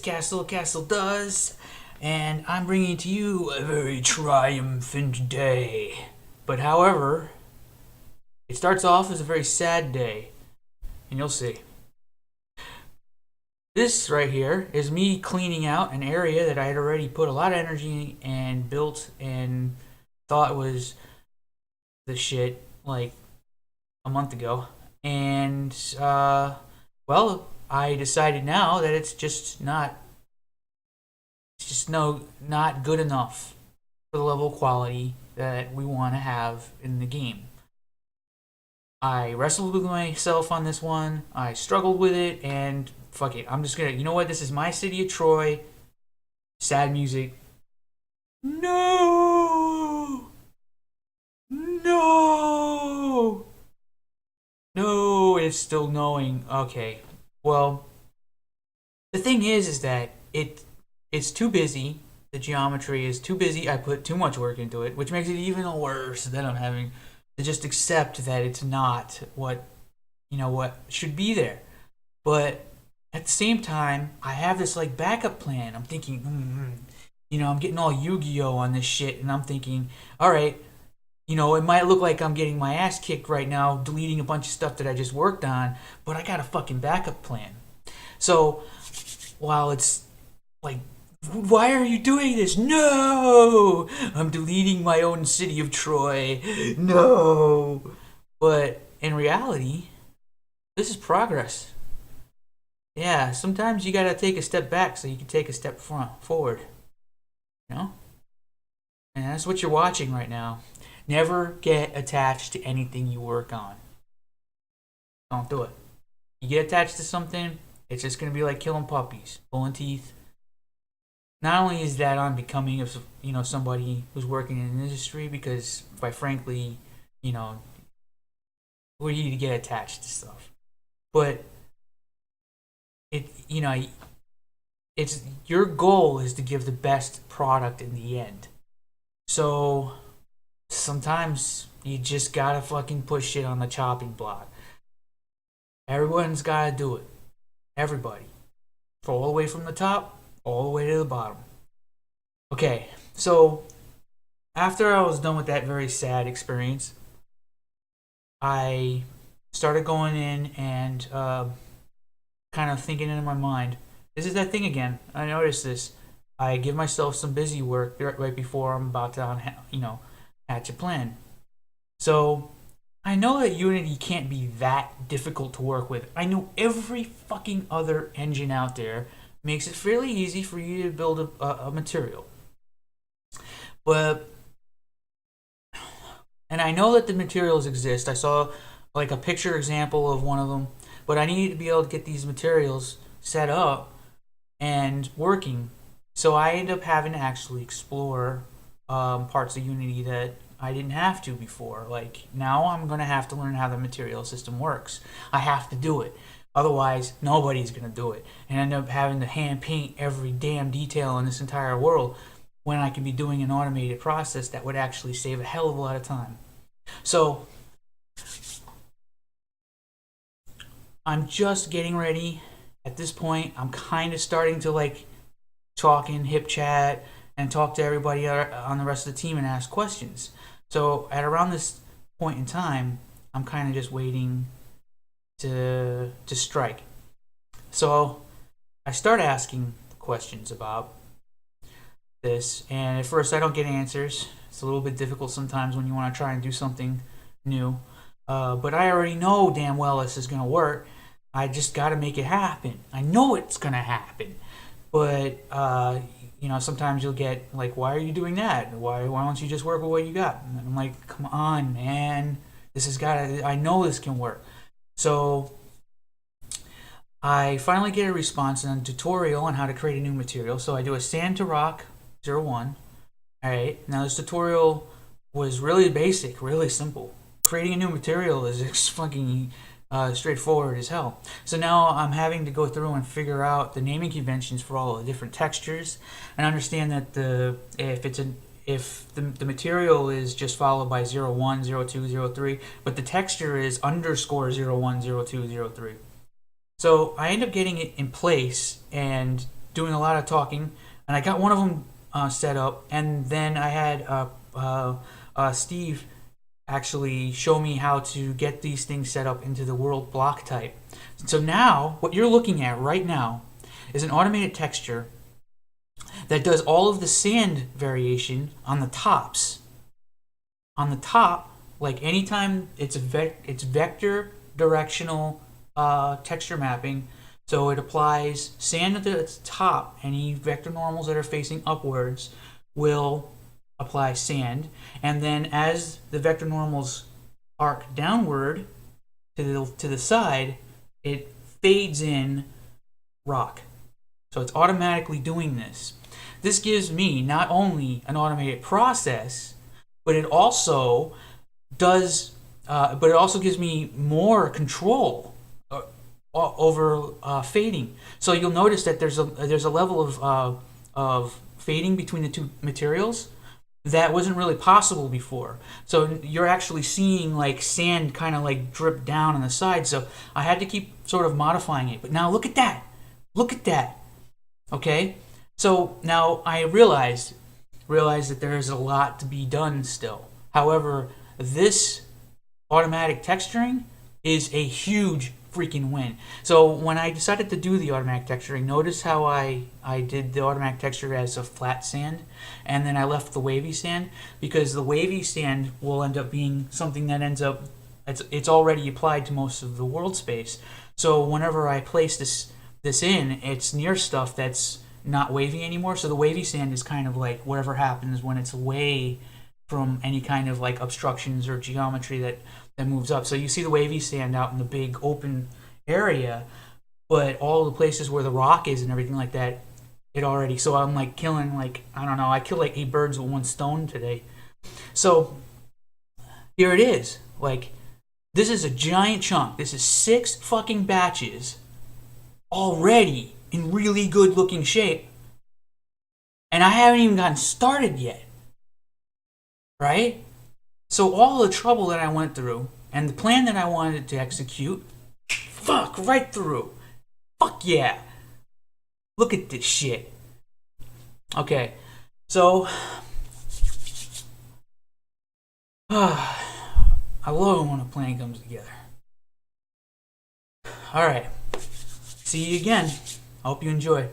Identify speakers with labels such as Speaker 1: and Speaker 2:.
Speaker 1: Castle does, and I'm bringing to you a very triumphant day. But however, it starts off as a very sad day, and you'll see. This right here is me cleaning out an area that I had already put a lot of energy and built and thought was the shit like a month ago. And, well, I decided now that it's just not good enough for the level of quality that we want to have in the game. I wrestled with myself on this one. I struggled with it, and fuck it. I'm just gonna, you know what? This is my city of Troy. Sad music. No! No! No, it's still knowing. Okay. Well, the thing is that it's too busy. The geometry is too busy. I put too much work into it, which makes it even worse that I'm having to just accept that it's not what should be there. But at the same time, I have this like backup plan. I'm thinking, I'm getting all Yu-Gi-Oh on this shit, and I'm thinking, all right, it might look like I'm getting my ass kicked right now, deleting a bunch of stuff that I just worked on, but I got a fucking backup plan. So while it's like, why are you doing this? No! I'm deleting my own city of Troy. No! But in reality, this is progress. Yeah, sometimes you gotta take a step back so you can take a step forward. You know? And that's what you're watching right now. Never get attached to anything you work on. Don't do it. You get attached to something, it's just gonna be like killing puppies, pulling teeth. Not only is that unbecoming of somebody who's working in an industry, because quite frankly, who are you to get attached to stuff? But it's your goal is to give the best product in the end. So sometimes you just gotta fucking push shit on the chopping block. Everyone's gotta do it. Everybody. All the way from the top, all the way to the bottom. Okay, so after I was done with that very sad experience, I started going in and kind of thinking in my mind, this is that thing again. I noticed this. I give myself some busy work right before I'm about to, hatch a plan. So I know that Unity can't be that difficult to work with. I know every fucking other engine out there makes it fairly easy for you to build a material. And I know that the materials exist. I saw like a picture example of one of them, but I needed to be able to get these materials set up and working. So I end up having to actually explore parts of Unity that I didn't have to before. Like now I'm going to have to learn how the material system works. I have to do it. Otherwise, nobody's going to do it. And end up having to hand paint every damn detail in this entire world when I can be doing an automated process that would actually save a hell of a lot of time. So, I'm just getting ready. At this point, I'm kind of starting to like talk in hip chat and talk to everybody on the rest of the team and ask questions. So, at around this point in time, I'm kind of just waiting to strike. So I start asking questions about this, and at first I don't get answers. It's a little bit difficult sometimes when you want to try and do something new. But I already know damn well this is going to work. I just got to make it happen. I know it's going to happen. But, sometimes you'll get like, why are you doing that? Why don't you just work with what you got? And I'm like, come on, man. I know this can work. So I finally get a response in a tutorial on how to create a new material. So I do a sand to rock 01. Alright, now this tutorial was really basic, really simple. Creating a new material is fucking straightforward as hell. So now I'm having to go through and figure out the naming conventions for all the different textures and understand that if the material is just followed by 01, 02, 03, but the texture is underscore 01, 02, 03. So I end up getting it in place and doing a lot of talking, and I got one of them set up, and then I had Steve actually show me how to get these things set up into the world block type. So now, what you're looking at right now is an automated texture that does all of the sand variation on the tops. On the top, like anytime it's it's vector directional texture mapping, so it applies sand at the top. Any vector normals that are facing upwards will apply sand, and then as the vector normals arc downward to the side, it fades in rock. So it's automatically doing this. This gives me not only an automated process, but it also does. But it also gives me more control over fading. So you'll notice that there's a level of fading between the two materials that wasn't really possible before. So you're actually seeing like sand kind of like drip down on the side. So I had to keep sort of modifying it. But now look at that. Look at that. Okay? So now I realize that there is a lot to be done still. However, this automatic texturing is a huge freaking win. So when I decided to do the automatic texturing, notice how I did the automatic texture as a flat sand, and then I left the wavy sand, because the wavy sand will end up being something that ends up, it's already applied to most of the world space. So whenever I place this in, it's near stuff that's not wavy anymore. So the wavy sand is kind of like whatever happens when it's away from any kind of like obstructions or geometry that moves up. So you see the wavy sand out in the big open area, but all the places where the rock is and everything like that, it already, so I'm like killing, like, I don't know, I killed like 8 birds with one stone today. So here it is. Like, this is a giant chunk. This is 6 fucking batches already in really good looking shape, and I haven't even gotten started yet. Right? So all the trouble that I went through and the plan that I wanted to execute, fuck, right through. Fuck yeah. Look at this shit. Okay, so I love it when a plan comes together. Alright, see you again. I hope you enjoy.